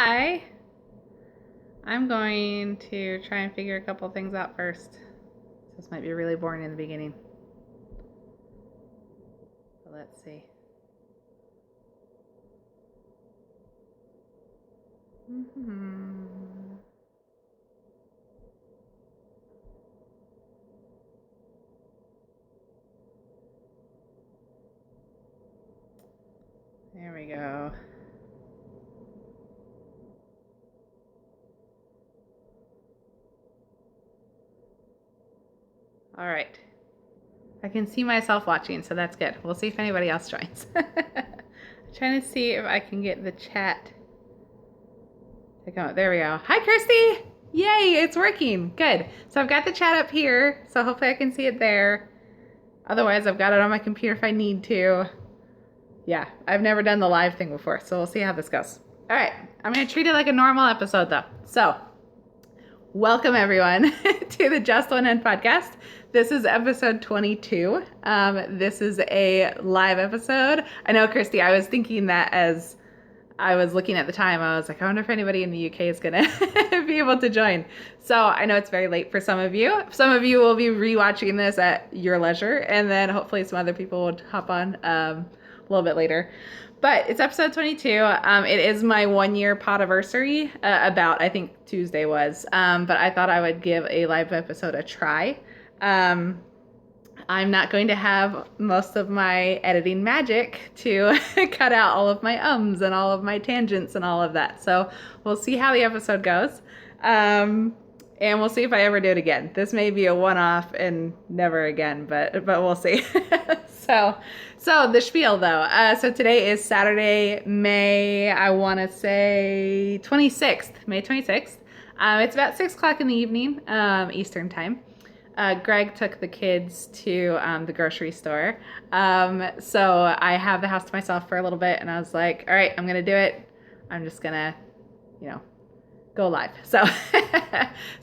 Hi. I'm going to try and figure a couple things out first. This might be really boring in the beginning. But let's see. There we go. All right. I can see myself watching, so that's good. We'll see if anybody else joins. I'm trying to see if I can get the chat to come up. There we go. Hi, Kirsty. Yay, it's working. Good. So I've got the chat up here, so hopefully I can see it there. Otherwise, I've got it on my computer if I need to. Yeah, I've never done the live thing before, so we'll see how this goes. All right, I'm going to treat it like a normal episode, though. So, welcome, everyone, to the Just One End podcast. This is episode 22. This is a live episode. I know, Kirsty, I was thinking that as I was looking at the time, I was like, I wonder if anybody in the UK is going to be able to join. So I know it's very late for some of you. Some of you will be rewatching this at your leisure, and then hopefully some other people will hop on a little bit later. But it's episode 22. It is my 1-year podiversary, about, I think Tuesday was. But I thought I would give a live episode a try. I'm not going to have most of my editing magic to cut out all of my ums and all of my tangents and all of that. So we'll see how the episode goes. And we'll see if I ever do it again. This may be a one-off and never again, but we'll see. So the spiel though. So today is Saturday, May 26th. It's about 6 o'clock in the evening, Eastern time. Greg took the kids to the grocery store. So I have the house to myself for a little bit, and I was like, all right, I'm going to do it. I'm just going to, go live. So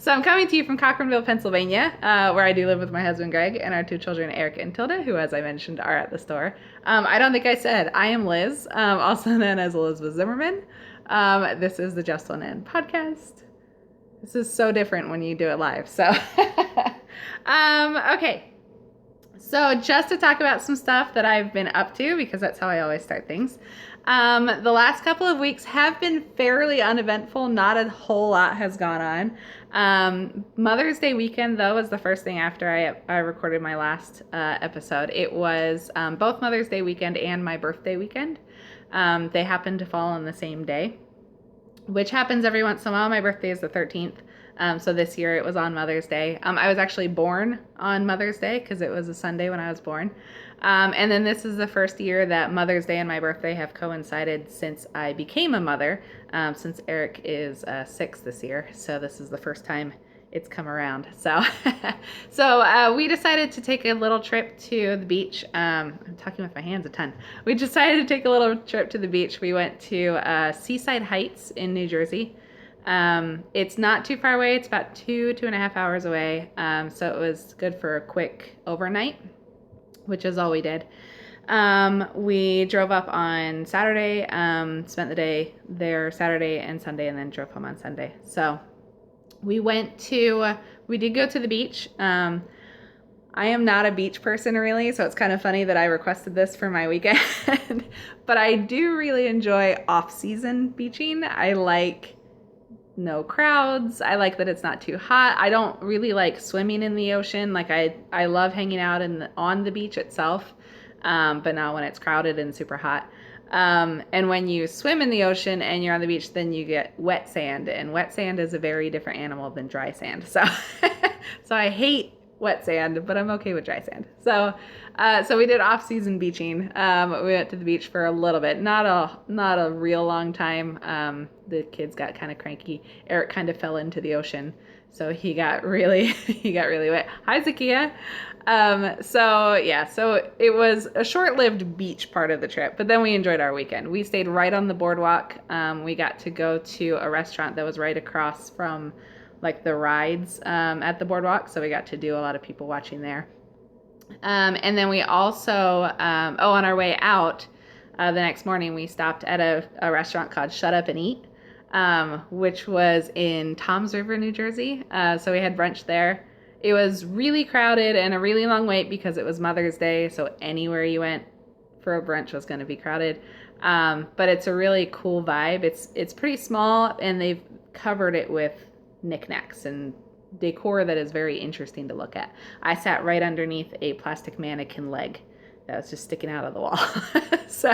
I'm coming to you from Cochranville, Pennsylvania, where I do live with my husband, Greg, and our 2 children, Eric and Tilda, who, as I mentioned, are at the store. I don't think I said, I am Liz, also known as Elizabeth Zimmerman. This is the Just One End podcast. This is so different when you do it live. So, okay. So just to talk about some stuff that I've been up to, because that's how I always start things. The last couple of weeks have been fairly uneventful. Not a whole lot has gone on. Mother's Day weekend, though, was the first thing after I recorded my last episode. It was both Mother's Day weekend and my birthday weekend. They happened to fall on the same day, which happens every once in a while. My birthday is the 13th. So this year it was on Mother's Day. I was actually born on Mother's Day because it was a Sunday when I was born. And then this is the first year that Mother's Day and my birthday have coincided since I became a mother, since Eric is 6 this year. So this is the first time it's come around. So we decided to take a little trip to the beach. I'm talking with my hands a ton. We decided to take a little trip to the beach. We went to Seaside Heights in New Jersey. It's not too far away. It's about 2.5 hours away. So it was good for a quick overnight, which is all we did. We drove up on Saturday, spent the day there Saturday and Sunday, and then drove home on Sunday. So we did go to the beach. I am not a beach person really, so it's kind of funny that I requested this for my weekend, but I do really enjoy off-season beaching. I like no crowds. I like that it's not too hot. I don't really like swimming in the ocean. Like I love hanging out on the beach itself, but not when it's crowded and super hot. And when you swim in the ocean and you're on the beach, then you get wet sand, and wet sand is a very different animal than dry sand. So I hate wet sand, but I'm okay with dry sand. So we did off-season beaching. We went to the beach for a little bit, not a real long time. The kids got kind of cranky. Eric kind of fell into the ocean, so he got really wet. Hi, Zakia. So it was a short-lived beach part of the trip, but then we enjoyed our weekend. We stayed right on the boardwalk. We got to go to a restaurant that was right across from like the rides at the boardwalk, so we got to do a lot of people watching there. And then we also, on our way out, the next morning we stopped at a restaurant called Shut Up and Eat. which was in Toms River, New Jersey. So we had brunch there. It was really crowded and a really long wait because it was Mother's Day, so anywhere you went for a brunch was going to be crowded. But it's a really cool vibe. It's pretty small, and they've covered it with knickknacks and decor that is very interesting to look at. I sat right underneath a plastic mannequin leg that was just sticking out of the wall. So,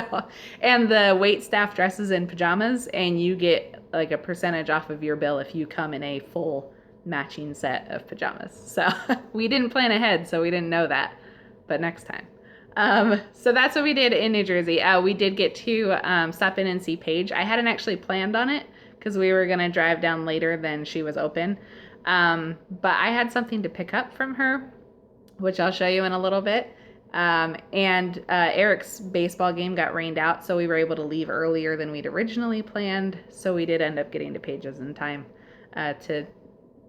and the wait staff dresses in pajamas, and you get like a percentage off of your bill if you come in a full matching set of pajamas. So we didn't plan ahead, so we didn't know that, but next time. So that's what we did in New Jersey. We did get to stop in and see Paige. I hadn't actually planned on it because we were going to drive down later than she was open. But I had something to pick up from her, which I'll show you in a little bit. And Eric's baseball game got rained out, so we were able to leave earlier than we'd originally planned. So we did end up getting to Paige's in time to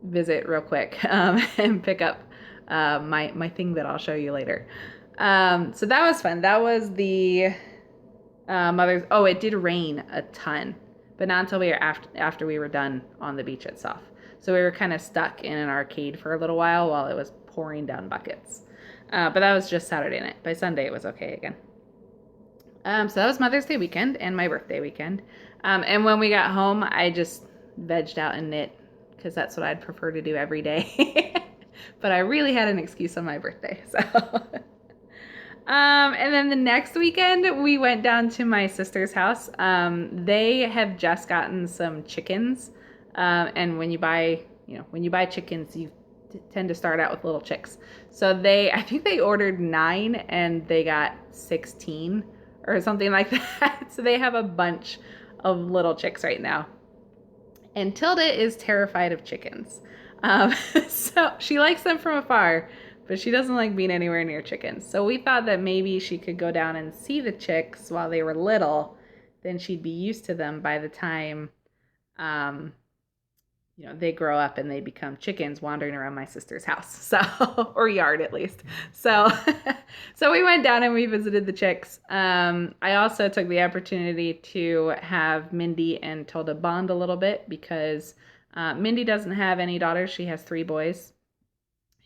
visit real quick and pick up my thing that I'll show you later. So that was fun. That was the Mother's. Oh, it did rain a ton, but not until we were after we were done on the beach itself. So we were kind of stuck in an arcade for a little while it was pouring down buckets. But that was just Saturday night. By Sunday, it was okay again. So that was Mother's Day weekend and my birthday weekend. And when we got home, I just vegged out and knit because that's what I'd prefer to do every day. But I really had an excuse on my birthday. So, and then the next weekend, we went down to my sister's house. They have just gotten some chickens. And when you buy chickens, you tend to start out with little chicks. So I think they ordered 9 and they got 16 or something like that. So they have a bunch of little chicks right now. And Tilda is terrified of chickens. So she likes them from afar, but she doesn't like being anywhere near chickens. So we thought that maybe she could go down and see the chicks while they were little. Then she'd be used to them by the time they grow up and they become chickens wandering around my sister's house. So, or yard at least. So, so we went down and we visited the chicks. I also took the opportunity to have Mindy and Tilda bond a little bit because Mindy doesn't have any daughters. She has 3 boys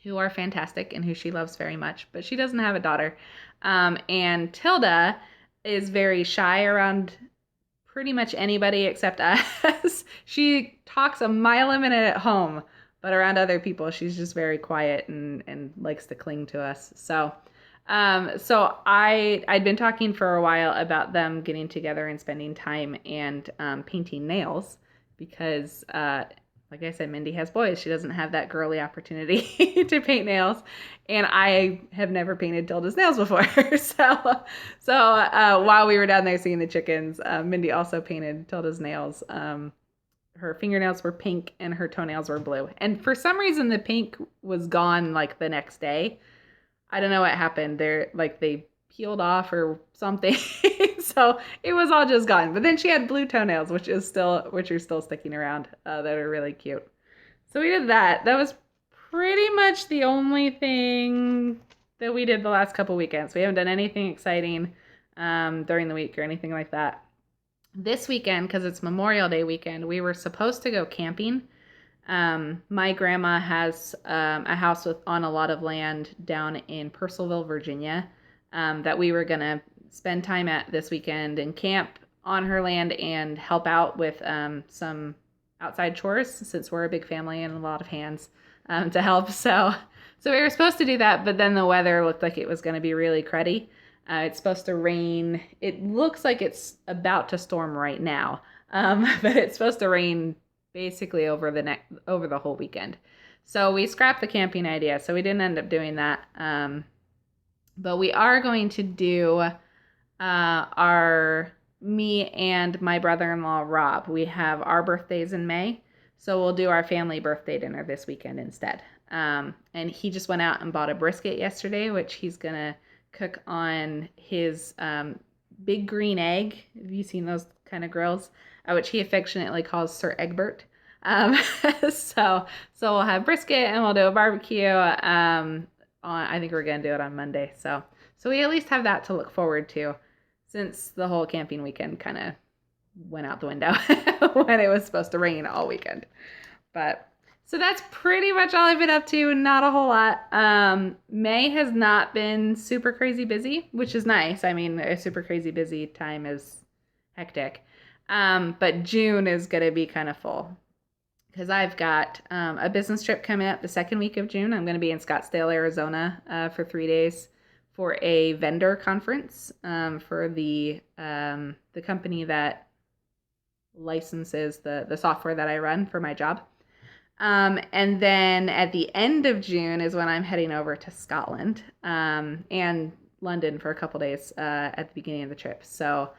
who are fantastic and who she loves very much, but she doesn't have a daughter. And Tilda is very shy around pretty much anybody except us. She talks a mile a minute at home, but around other people, she's just very quiet and likes to cling to us. So I'd been talking for a while about them getting together and spending time and painting nails because, like I said, Mindy has boys. She doesn't have that girly opportunity to paint nails. And I have never painted Tilda's nails before. So while we were down there seeing the chickens, Mindy also painted Tilda's nails. Her fingernails were pink and her toenails were blue. And for some reason, the pink was gone like the next day. I don't know what happened. They peeled off or something. So it was all just gone. But then she had blue toenails, which are still sticking around, that are really cute. So we did that. That was pretty much the only thing that we did the last couple weekends. We haven't done anything exciting during the week or anything like that. This weekend, because it's Memorial Day weekend, we were supposed to go camping. My grandma has a house on a lot of land down in Purcellville, Virginia, that we were going to spend time at this weekend and camp on her land and help out with some outside chores since we're a big family and a lot of hands to help. So we were supposed to do that, but then the weather looked like it was going to be really cruddy. It's supposed to rain. It looks like it's about to storm right now, but it's supposed to rain basically over the whole weekend. So we scrapped the camping idea. So we didn't end up doing that. But we are going to do me and my brother-in-law, Rob. We have our birthdays in May. So we'll do our family birthday dinner this weekend instead. And he just went out and bought a brisket yesterday, which he's going to cook on his big green egg. Have you seen those kind of grills? Which he affectionately calls Sir Egbert. So we'll have brisket and we'll do a barbecue. I think we're going to do it on Monday. So we at least have that to look forward to since the whole camping weekend kind of went out the window when it was supposed to rain all weekend. But so that's pretty much all I've been up to. Not a whole lot. May has not been super crazy busy, which is nice. I mean, a super crazy busy time is hectic. But June is going to be kind of full because I've got a business trip coming up the second week of June. I'm going to be in Scottsdale, Arizona for 3 days for a vendor conference for the company that licenses the software that I run for my job. And then at the end of June is when I'm heading over to Scotland and London for a couple days at the beginning of the trip. So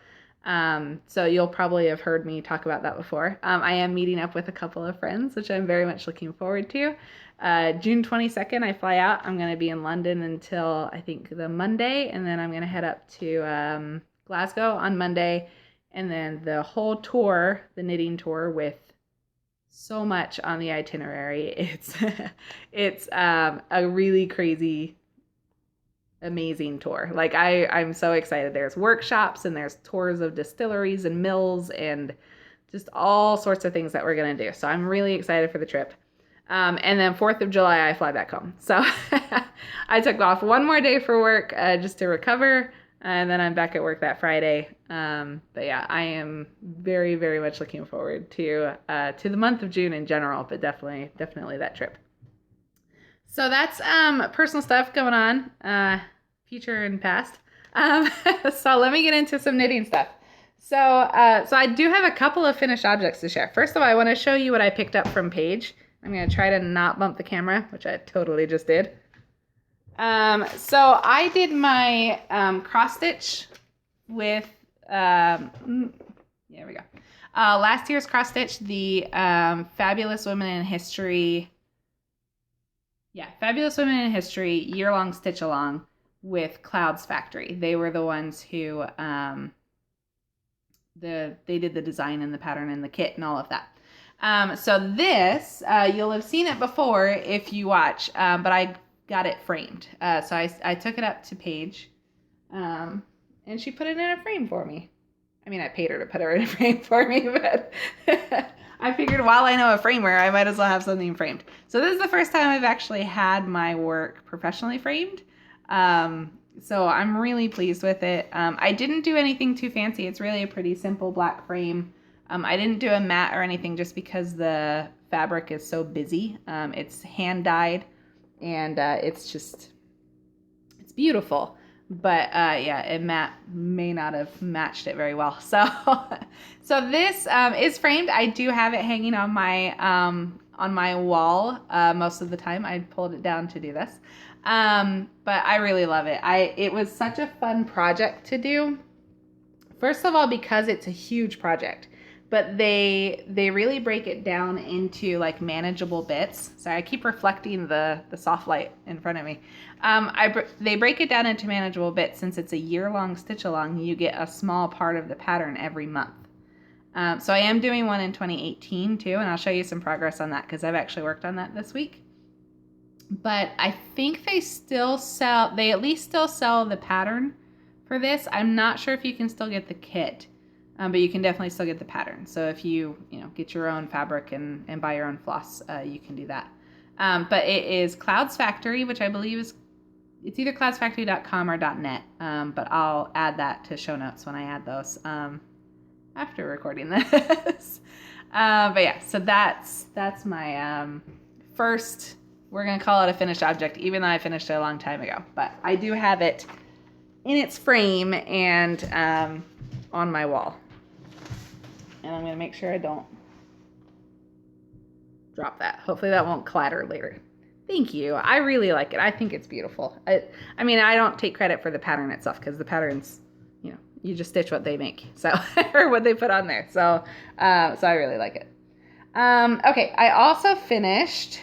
you'll probably have heard me talk about that before. I am meeting up with a couple of friends, which I'm very much looking forward to. June 22nd, I fly out. I'm going to be in London until I think the Monday, and then I'm going to head up to Glasgow on Monday. And then the whole tour, the knitting tour with so much on the itinerary. It's a really crazy, amazing tour. Like I'm so excited. There's workshops and there's tours of distilleries and mills and just all sorts of things that we're going to do. So I'm really excited for the trip. And then 4th of July, I fly back home. So I took off one more day for work just to recover. And then I'm back at work that Friday. But yeah, I am very, very much looking forward to the month of June in general, but definitely that trip. So that's personal stuff going on, future and past. So let me get into some knitting stuff. So I do have a couple of finished objects to share. First of all, I want to show you what I picked up from Paige. I'm going to try to not bump the camera, which I totally just did. So I did my cross stitch with, here we go. Last year's cross stitch, the Fabulous Women in History. Yeah, Fabulous Women in History year-long stitch along with Clouds Factory. They were the ones who they did the design and the pattern and the kit and all of that. So this you'll have seen it before if you watch, but I got it framed. So I took it up to Paige, and she put it in a frame for me. I mean, I paid her to put her in a frame for me, but I figured while I know a framer, I might as well have something framed. So this is the first time I've actually had my work professionally framed. So I'm really pleased with it. I didn't do anything too fancy. It's really a pretty simple black frame. I didn't do a mat or anything just because the fabric is so busy. It's hand dyed. And it's beautiful, but it may not have matched it very well. So this is framed. I do have it hanging on my wall most of the time. I pulled it down to do this, but I really love it. It was such a fun project to do. First of all, because it's a huge project. But they really break it down into like manageable bits. Sorry, I keep reflecting the soft light in front of me. They break it down into manageable bits. Since it's a year-long stitch along, you get a small part of the pattern every month. So I am doing one in 2018 too, and I'll show you some progress on that because I've actually worked on that this week. But I think they at least still sell the pattern for this. I'm not sure if you can still get the kit. But you can definitely still get the pattern. So if you get your own fabric and buy your own floss, you can do that. But it is Clouds Factory, which I believe it's either cloudsfactory.com or .net. But I'll add that to show notes when I add those after recording this. But yeah, so that's my first, we're going to call it a finished object, even though I finished it a long time ago. But I do have it in its frame and on my wall. And I'm going to make sure I don't drop that. Hopefully that won't clatter later. Thank you. I really like it. I think it's beautiful. I mean, I don't take credit for the pattern itself because the patterns, you just stitch what they make. So, or what they put on there. So I really like it. Okay. I also finished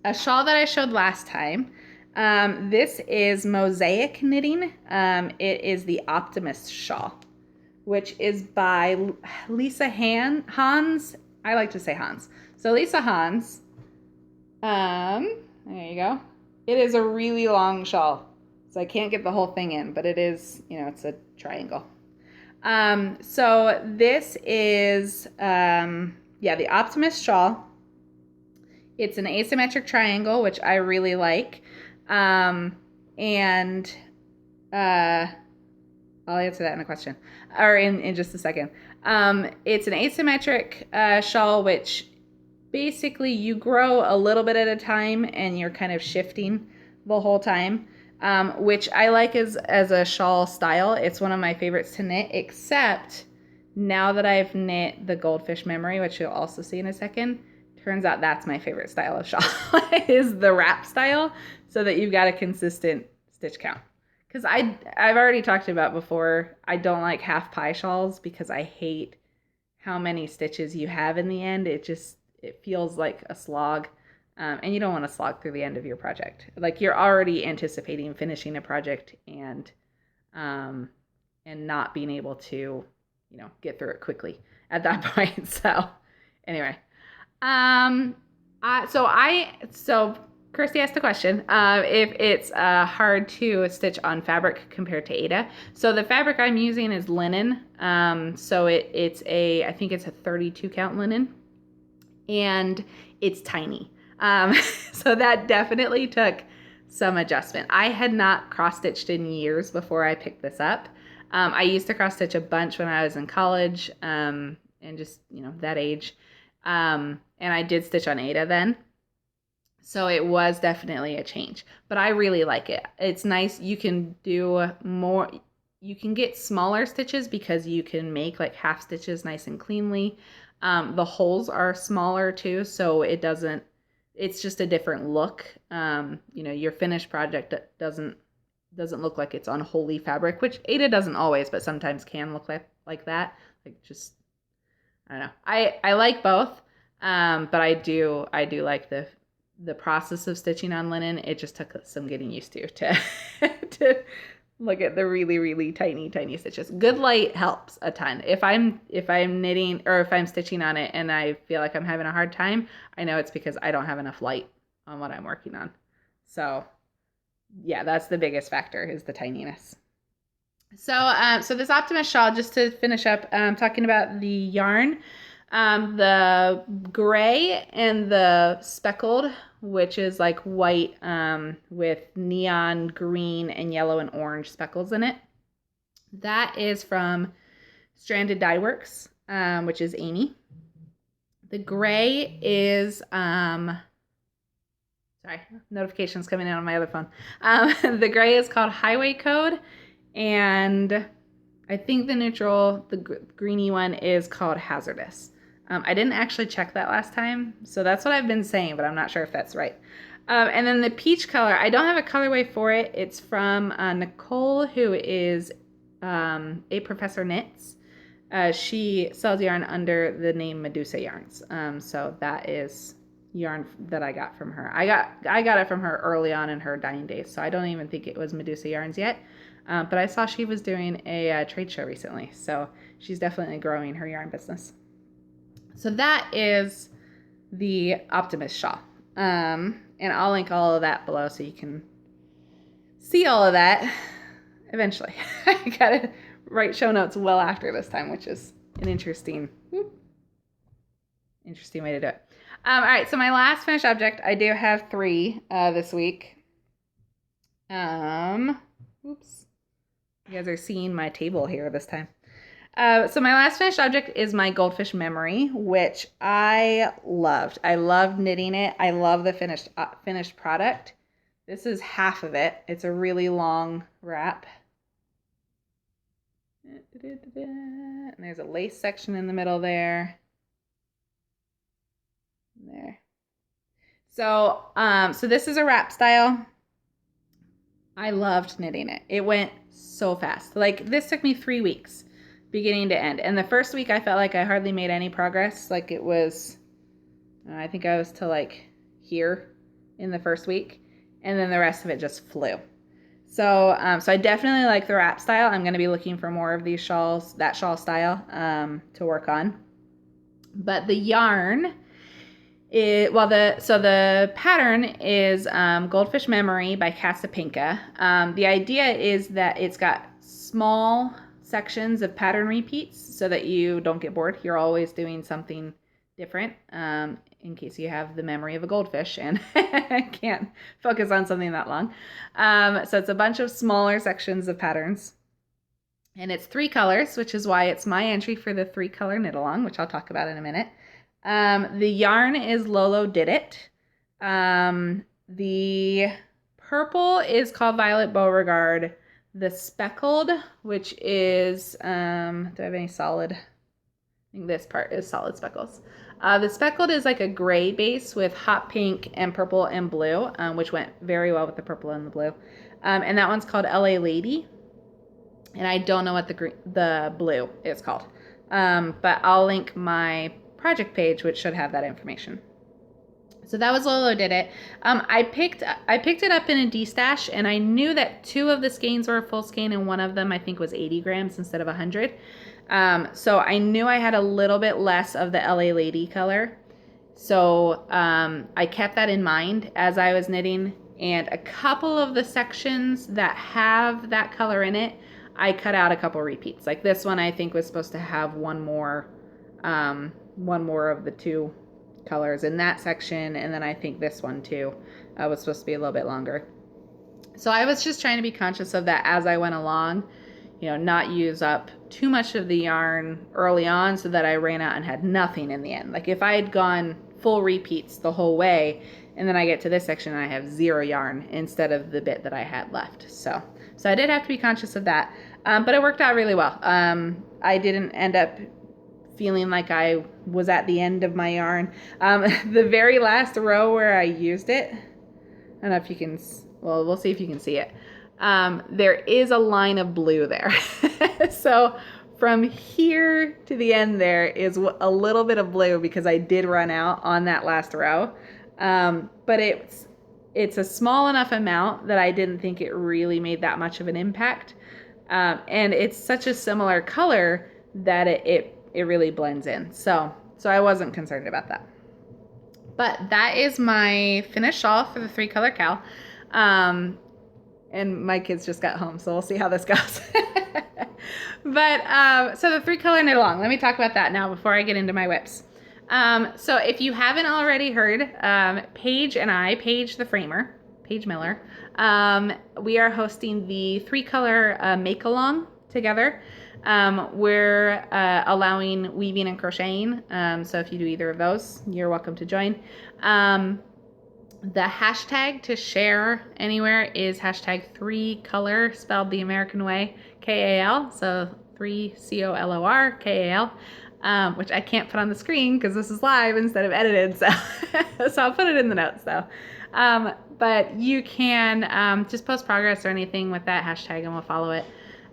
a shawl that I showed last time. This is Mosaic Knitting. It is the Optimist shawl, which is by Lisa Hans. I like to say Hans. So Lisa Hans, there you go. It is a really long shawl, so I can't get the whole thing in, but it is, it's a triangle. So this is, the Optimist shawl. It's an asymmetric triangle, which I really like. And I'll answer that in a question, or in just a second. It's an asymmetric shawl, which basically you grow a little bit at a time and you're kind of shifting the whole time, which I like as a shawl style. It's one of my favorites to knit, except now that I've knit the Goldfish Memory, which you'll also see in a second, turns out that's my favorite style of shawl, is the wrap style, so that you've got a consistent stitch count. Because I've already talked about before, I don't like half pie shawls because I hate how many stitches you have in the end. It feels like a slog, and you don't want to slog through the end of your project. Like, you're already anticipating finishing a project and not being able to, get through it quickly at that point. So anyway, so Kirsty asked the question if it's hard to stitch on fabric compared to Ada. So the fabric I'm using is linen. So I think it's a 32 count linen, and it's tiny. So that definitely took some adjustment. I had not cross stitched in years before I picked this up. I used to cross stitch a bunch when I was in college, and just, that age. And I did stitch on Ada then. So it was definitely a change, but I really like it. It's nice. You can do more. You can get smaller stitches because you can make like half stitches nice and cleanly. The holes are smaller too, so it's just a different look. Your finished project doesn't look like it's on holey fabric, which Ada doesn't always, but sometimes can look like that. Like, just, I don't know. I like both, but I do like the process of stitching on linen. It just took some getting used to to look at the really, really tiny stitches. Good light helps a ton. If I'm knitting or if I'm stitching on it and I feel like I'm having a hard time, I know it's because I don't have enough light on what I'm working on. So yeah, that's the biggest factor, is the tininess. So this Optimist shawl, just to finish up, talking about the yarn, the gray and the speckled, which is like white with neon green and yellow and orange speckles in it. That is from Stranded Dye Works, which is Amy. The gray is, sorry, notifications coming in on my other phone. The gray is called Highway Code, and I think the neutral, the greeny one, is called Hazardous. I didn't actually check that last time, so that's what I've been saying, but I'm not sure if that's right. And then the peach color, I don't have a colorway for it. It's from Nicole, who is a Professor Knits. She sells yarn under the name Medusa Yarns. So that is yarn that I got from her. I got it from her early on in her dyeing days, so I don't even think it was Medusa Yarns yet. But I saw she was doing a trade show recently, so she's definitely growing her yarn business. So that is the Optimist shawl. And I'll link all of that below so you can see all of that eventually. I gotta write show notes well after this time, which is an interesting way to do it. All right, so my last finished object, I do have 3 this week. Oops. You guys are seeing my table here this time. So my last finished object is my Goldfish Memory, which I loved. I loved knitting it. I love the finished product. This is half of it. It's a really long wrap. And there's a lace section in the middle there. There. So, so this is a wrap style. I loved knitting it. It went so fast. Like, this took me 3 weeks, beginning to end. And the first week I felt like I hardly made any progress. Like, it was, I think I was to like here in the first week, and then the rest of it just flew. So, so I definitely like the wrap style. I'm going to be looking for more of these shawls, that shawl style, to work on. But the yarn, the pattern is Goldfish Memory by Casapinka. The idea is that it's got small sections of pattern repeats so that you don't get bored. You're always doing something different, in case you have the memory of a goldfish and can't focus on something that long. So it's a bunch of smaller sections of patterns. And it's 3 colors, which is why it's my entry for the 3-color knit along, which I'll talk about in a minute. The yarn is Lolo Did It. The purple is called Violet Beauregard. The speckled, which is, do I have any solid? I think this part is solid speckles. The speckled is like a gray base with hot pink and purple and blue, which went very well with the purple and the blue. And that one's called LA Lady. And I don't know what the blue is called. But I'll link my project page, which should have that information. So that was Lolo Did It. I picked it up in a D-stash, and I knew that 2 of the skeins were a full skein, and one of them I think was 80 grams instead of 100. So I knew I had a little bit less of the LA Lady color. So I kept that in mind as I was knitting, and a couple of the sections that have that color in it, I cut out a couple repeats. Like this one I think was supposed to have one more of the 2 colors in that section, and then I think this one too was supposed to be a little bit longer. So I was just trying to be conscious of that as I went along, not use up too much of the yarn early on so that I ran out and had nothing in the end. Like if I had gone full repeats the whole way and then I get to this section and I have 0 yarn instead of the bit that I had left. So I did have to be conscious of that, but it worked out really well. I didn't end up feeling like I was at the end of my yarn. The very last row where I used it, I don't know if you can, well, we'll see if you can see it. There is a line of blue there. So from here to the end there is a little bit of blue because I did run out on that last row. But it's a small enough amount that I didn't think it really made that much of an impact. And it's such a similar color that it really blends in. So I wasn't concerned about that. But that is my finished shawl for the 3-color cowl. And my kids just got home, so we'll see how this goes. But so the 3-color knit along, let me talk about that now before I get into my whips. So if you haven't already heard, Paige and I, Paige the framer, Paige Miller, we are hosting the 3-color make along together. We're allowing weaving and crocheting. So if you do either of those, you're welcome to join. The hashtag to share anywhere is hashtag 3color, spelled the American way, K-A-L. So 3 COLOR, KAL, which I can't put on the screen because this is live instead of edited. So, so I'll put it in the notes though. But you can just post progress or anything with that hashtag and we'll follow it.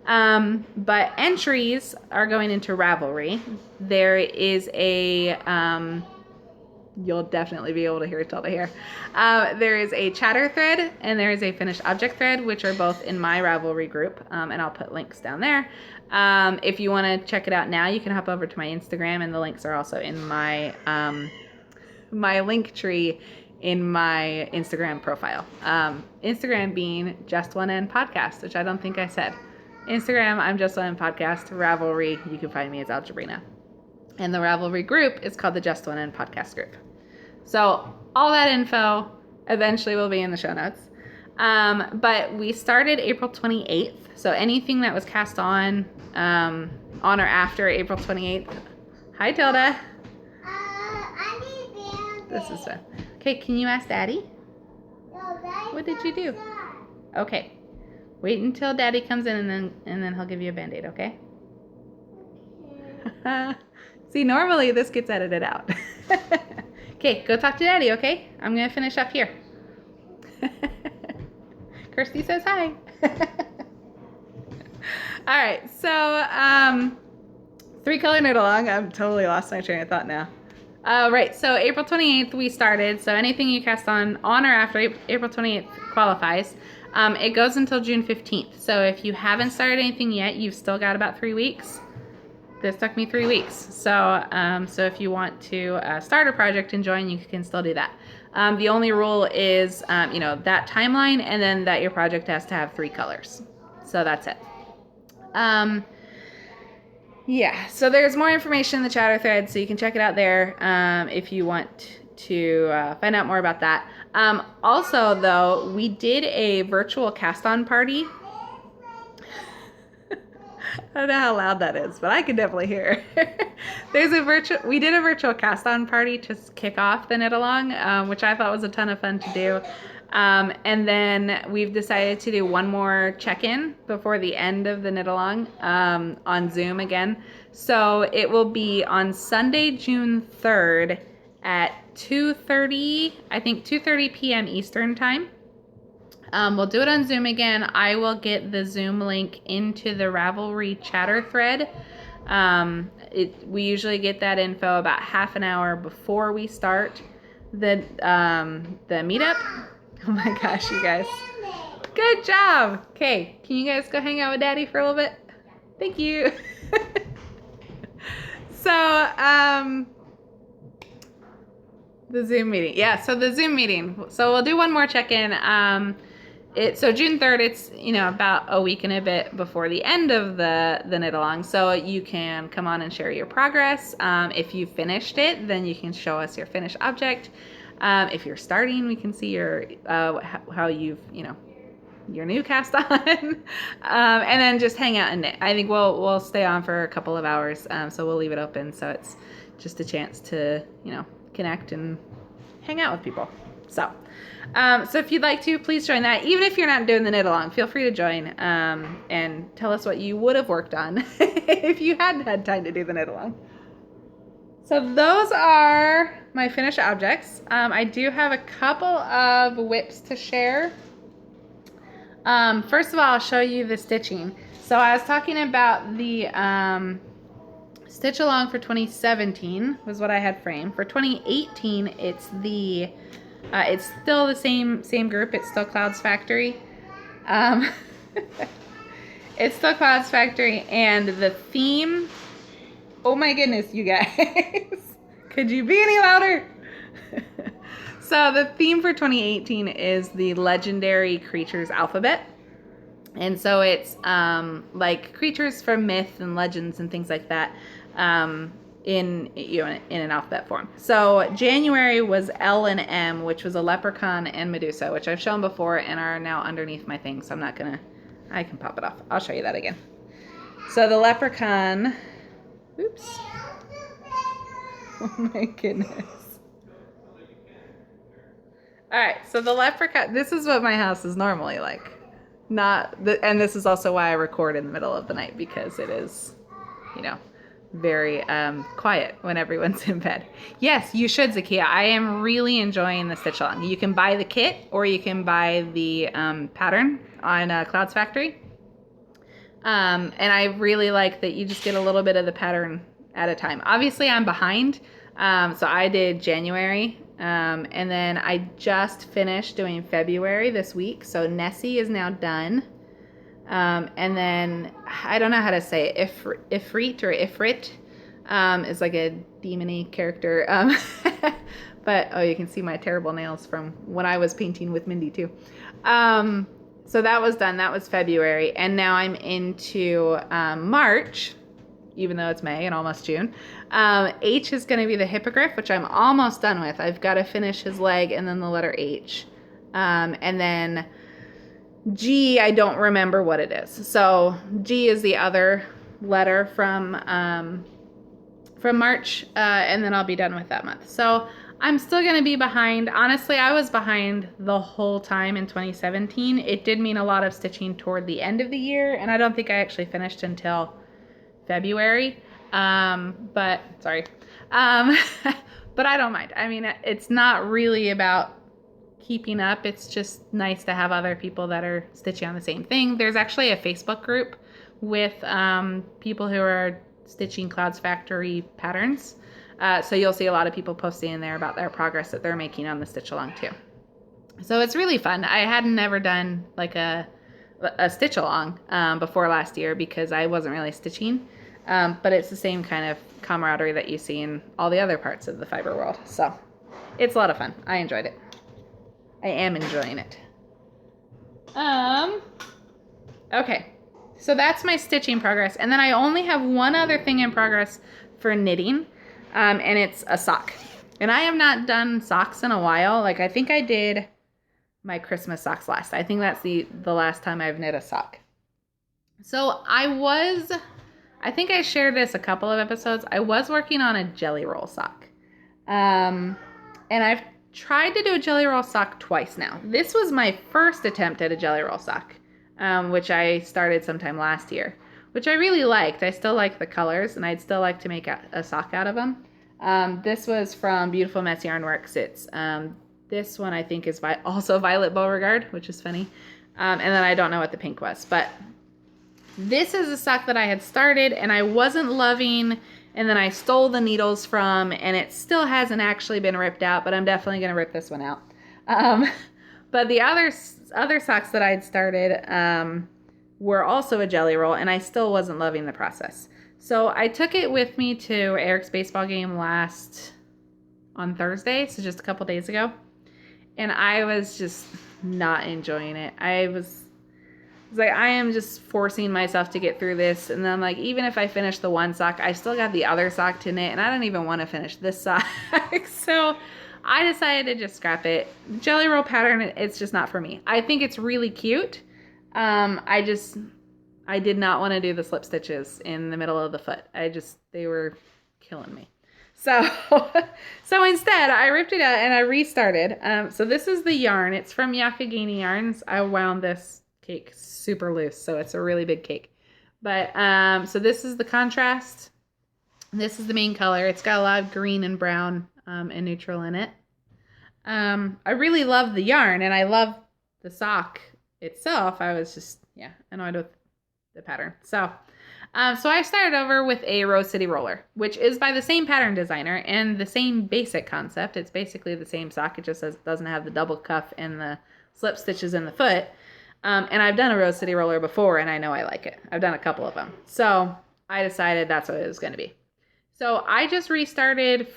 But entries are going into Ravelry. There is a, you'll definitely be able to hear it till here. There is a chatter thread and there is a finished object thread, which are both in my Ravelry group. And I'll put links down there. If you want to check it out now, you can hop over to my Instagram and the links are also in my, my link tree in my Instagram profile. Instagram being Just One End Podcast, which I don't think I said. Instagram, I'm Just One End Podcast. Ravelry, you can find me as Algebrina. And the Ravelry group is called the Just One End Podcast group. So all that info eventually will be in the show notes. But we started April 28th. So anything that was cast on or after April 28th. Hi, Tilda. I need Band-Aid. This is fun. Okay, can you ask Daddy? No, Daddy What did you do? outside. Okay. Wait until Daddy comes in and then he'll give you a Band-Aid, okay? Okay. See, normally this gets edited out. Okay, go talk to Daddy, okay? I'm going to finish up here. Kirsty says hi. All right, so 3-color knit along. I've totally lost my train of thought now. Right, so April 28th we started. So anything you cast on or after April 28th qualifies. It goes until June 15th. So if you haven't started anything yet, you've still got about 3 weeks. This took me 3 weeks. So if you want to start a project and join, you can still do that. The only rule is, that timeline and then that your project has to have 3 colors. So that's it. Yeah, so there's more information in the chatter thread, so you can check it out there if you want to find out more about that. Also, though, we did a virtual cast-on party. I don't know how loud that is, but I can definitely hear. We did a virtual cast-on party to kick off the knit along, which I thought was a ton of fun to do. And then we've decided to do one more check-in before the end of the knit along on Zoom again. So it will be on Sunday, June 3rd at 2:30, I think 2:30 p.m. Eastern time. We'll do it on Zoom again. I will get the Zoom link into the Ravelry chatter thread. We usually get that info about half an hour before we start the meetup. Oh my gosh, you guys. Good job. Okay, can you guys go hang out with Daddy for a little bit? Thank you. So, the Zoom meeting. Yeah, so the Zoom meeting. So we'll do one more check-in. So June 3rd, it's, about a week and a bit before the end of the knit along. So you can come on and share your progress. If you finished it, then you can show us your finished object. If you're starting, we can see your how you've, your new cast on. And then just hang out and knit. I think we'll stay on for a couple of hours. So we'll leave it open. So it's just a chance to, connect and hang out with people. So if you'd like to, please join that. Even if you're not doing the knit along, feel free to join and tell us what you would have worked on if you hadn't had time to do the knit along. So those are my finished objects. I do have a couple of whips to share. First of all, I'll show you the stitching. So I was talking about the stitch along for 2017 was what I had framed. For 2018, it's still the same group. It's still Clouds Factory. It's still Clouds Factory, and the theme. Oh my goodness, you guys! Could you be any louder? So the theme for 2018 is the legendary creatures alphabet. And so it's like creatures from myth and legends and things like that in an alphabet form. So January was L and M, which was a leprechaun and Medusa, which I've shown before and are now underneath my thing. So I can pop it off. I'll show you that again. So the leprechaun, oops. Oh my goodness. All right, so the leprechaun, this is what my house is normally like. And this is also why I record in the middle of the night, because it is, very quiet when everyone's in bed. Yes, you should, Zakia. I am really enjoying the stitch along. You can buy the kit or you can buy the pattern on Clouds Factory. And I really like that you just get a little bit of the pattern at a time. Obviously, I'm behind. So I did January. And then I just finished doing February this week. So Nessie is now done. And then I don't know how to say it. Ifrit or Ifrit is like a demon-y character. But you can see my terrible nails from when I was painting with Mindy too. So that was done. That was February. And now I'm into March, even though it's May and almost June. H is going to be the hippogriff, which I'm almost done with. I've got to finish his leg and then the letter H. And then G, I don't remember what it is. So G is the other letter from March, and then I'll be done with that month. So I'm still going to be behind. Honestly, I was behind the whole time in 2017. It did mean a lot of stitching toward the end of the year, and I don't think I actually finished until February. But sorry. But I don't mind. I mean, it's not really about keeping up. It's just nice to have other people that are stitching on the same thing. There's actually a Facebook group with people who are stitching Clouds Factory patterns. So you'll see a lot of people posting in there about their progress that they're making on the stitch along too. So it's really fun. I had never done like a stitch along before last year because I wasn't really stitching. But it's the same kind of camaraderie that you see in all the other parts of the fiber world. So it's a lot of fun. I enjoyed it. I am enjoying it. Okay. So that's my stitching progress. And then I only have one other thing in progress for knitting, and it's a sock. And I have not done socks in a while. Like, I think I did my Christmas socks last. I think that's the last time I've knit a sock. So I think I shared this a couple of episodes. I was working on a jelly roll sock. And I've tried to do a jelly roll sock twice now. This was my first attempt at a jelly roll sock, which I started sometime last year, which I really liked. I still like the colors, and I'd still like to make a sock out of them. This was from Beautiful Messy Yarn Works. It's this one I think is also Violet Beauregard, which is funny. And then I don't know what the pink was, but this is a sock that I had started and I wasn't loving, and then I stole the needles from, and it still hasn't actually been ripped out, but I'm definitely going to rip this one out. But the other socks that I'd started were also a jelly roll, and I still wasn't loving the process. So I took it with me to Eric's baseball game on Thursday, so just a couple days ago, and I was just not enjoying it. I was like, I am just forcing myself to get through this, and then I'm like, even if I finish the one sock, I still got the other sock to knit, and I don't even want to finish this sock. So I decided to just scrap it. The jelly roll pattern, it's just not for me. I think it's really cute. I did not want to do the slip stitches in the middle of the foot. They were killing me. So instead I ripped it out and I restarted. So this is the yarn. It's from Yakagini Yarns. I wound this cake super loose, so it's a really big cake. But so this is the contrast. This is the main color. It's got a lot of green and brown and neutral in it. I really love the yarn, and I love the sock itself. I was just annoyed with the pattern. So I started over with a Rose City roller, which is by the same pattern designer and the same basic concept. It's basically the same sock. It just doesn't have the double cuff and the slip stitches in the foot. And I've done a Rose City roller before, and I know I like it. I've done a couple of them. So I decided that's what it was going to be. So I just restarted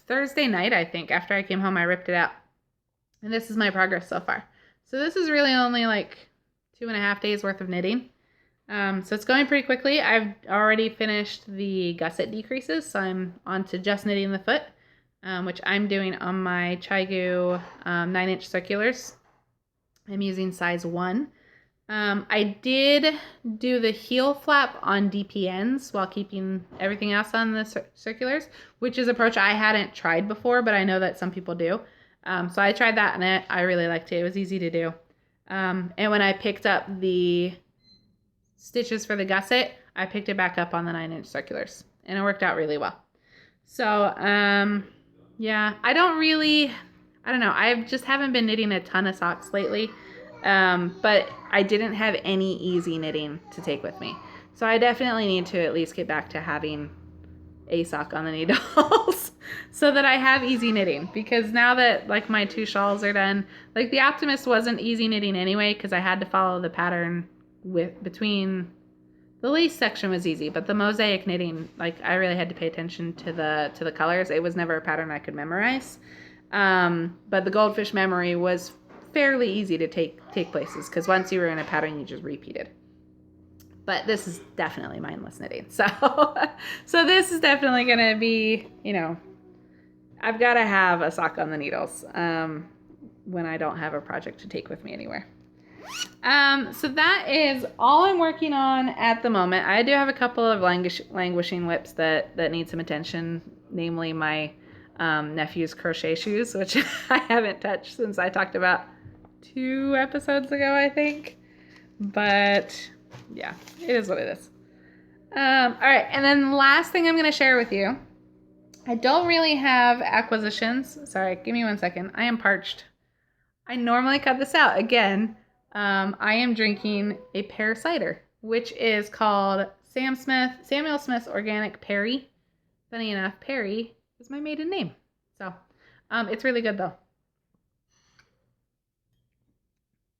Thursday night, I think. After I came home, I ripped it out. And this is my progress so far. So this is really only like 2.5 days worth of knitting. So it's going pretty quickly. I've already finished the gusset decreases, so I'm on to just knitting the foot, which I'm doing on my Chaigu 9-inch circulars. I'm using size 1. I did do the heel flap on DPNs while keeping everything else on the circulars, which is an approach I hadn't tried before, but I know that some people do. So I tried that, and I really liked it. It was easy to do. And when I picked up the stitches for the gusset, I picked it back up on the 9-inch circulars, and it worked out really well. So, I don't know. I just haven't been knitting a ton of socks lately, but I didn't have any easy knitting to take with me. So I definitely need to at least get back to having a sock on the needles so that I have easy knitting, because now that like my 2 shawls are done, like the Optimist wasn't easy knitting anyway because I had to follow the pattern between the lace section was easy, but the Mosaic Knitting, like I really had to pay attention to the colors. It was never a pattern I could memorize. But the Goldfish Memory was fairly easy to take places, because once you were in a pattern, you just repeated. But this is definitely mindless knitting. So this is definitely going to be, I've got to have a sock on the needles when I don't have a project to take with me anywhere. So that is all I'm working on at the moment. I do have a couple of languishing whips that need some attention, namely my nephew's crochet shoes, which I haven't touched since I talked about 2 episodes ago, I think. But yeah, it is what it is. All right, and then the last thing I'm going to share with you, I don't really have acquisitions. Sorry, give me 1 second. I am parched. I normally cut this out. Again, I am drinking a pear cider, which is called Samuel Smith's Organic Perry. Funny enough, Perry is my maiden name. So it's really good though.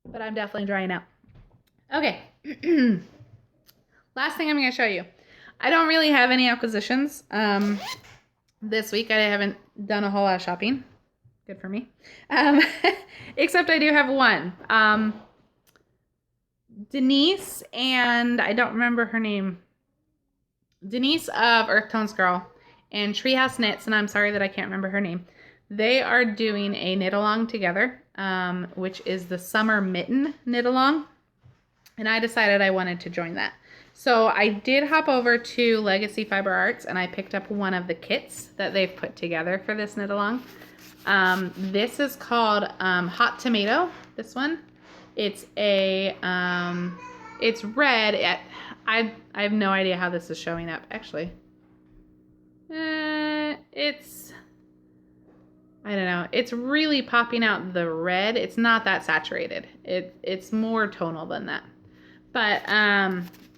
But I'm definitely drying out. Okay. Last thing I'm going to show you. I don't really have any acquisitions. This week I haven't done a whole lot of shopping. Good for me. Except I do have one. Denise and I don't remember her name. Denise of Earth Tones Girl and Treehouse Knits, and I'm sorry that I can't remember her name. They are doing a knit along together, which is the summer mitten knit along. And I decided I wanted to join that. So I did hop over to Legacy Fiber Arts and I picked up one of the kits that they've put together for this knit along. This is called Hot Tomato, this one. It's a, it's red. I have no idea how this is showing up, actually. It's, I don't know. It's really popping out the red. It's not that saturated. It's more tonal than that. But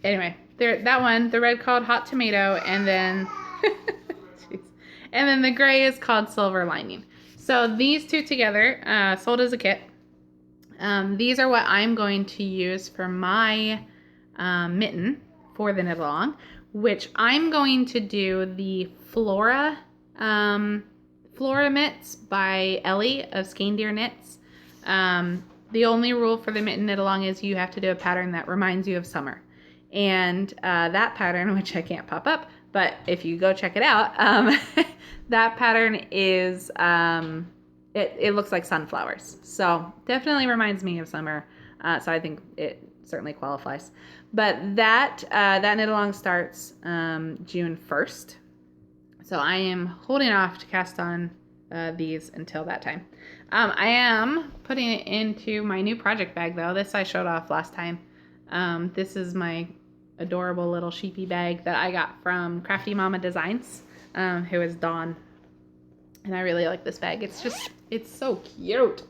anyway, that one, the red called Hot Tomato, and then and then the gray is called Silver Lining. So these two together, sold as a kit. These are what I'm going to use for my mitten for the knit along, which I'm going to do the Flora mitts by Ellie of Skein-Deer Knits. The only rule for the mitten knit along is you have to do a pattern that reminds you of summer. And that pattern, which I can't pop up, but if you go check it out, that pattern is, it looks like sunflowers. So definitely reminds me of summer. So I think it certainly qualifies. But that knit along starts June 1st. So I am holding off to cast on these until that time. I am putting it into my new project bag though. This I showed off last time. This is my adorable little sheepy bag that I got from Crafty Mama Designs, who is Dawn. And I really like this bag. It's so cute.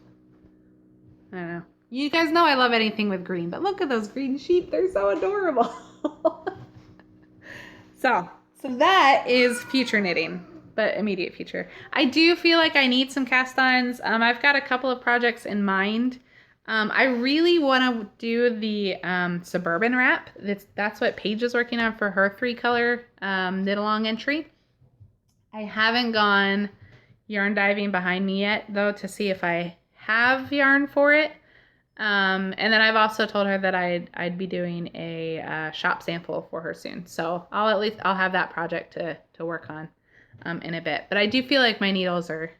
I don't know. You guys know I love anything with green, but look at those green sheep. They're so adorable. So that is future knitting, but immediate future. I do feel like I need some cast-ons. I've got a couple of projects in mind. I really want to do the Suburban wrap. That's what Paige is working on for her 3-color knit-along entry. I haven't gone yarn diving behind me yet, though, to see if I have yarn for it. And then I've also told her that I'd be doing a shop sample for her soon. So I'll have that project to work on in a bit. But I do feel like my needles are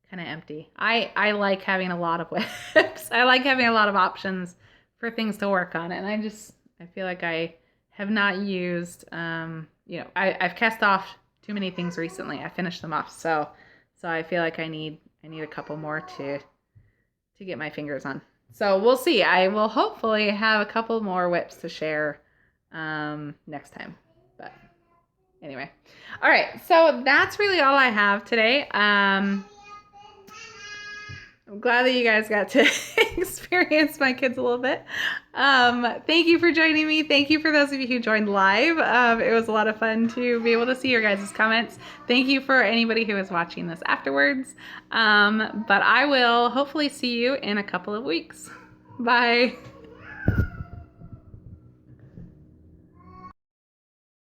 kind of empty. I like having a lot of whips. I like having a lot of options for things to work on. And I feel like I have not used, I've cast off too many things recently. I finished them off. So I feel like I need a couple more to get my fingers on. So we'll see. I will hopefully have a couple more whips to share next time. But anyway. All right. So that's really all I have today. I'm glad that you guys got to experience my kids a little bit. Thank you for joining me. Thank you for those of you who joined live. It was a lot of fun to be able to see your guys' comments. Thank you for anybody who is watching this afterwards. But I will hopefully see you in a couple of weeks. Bye.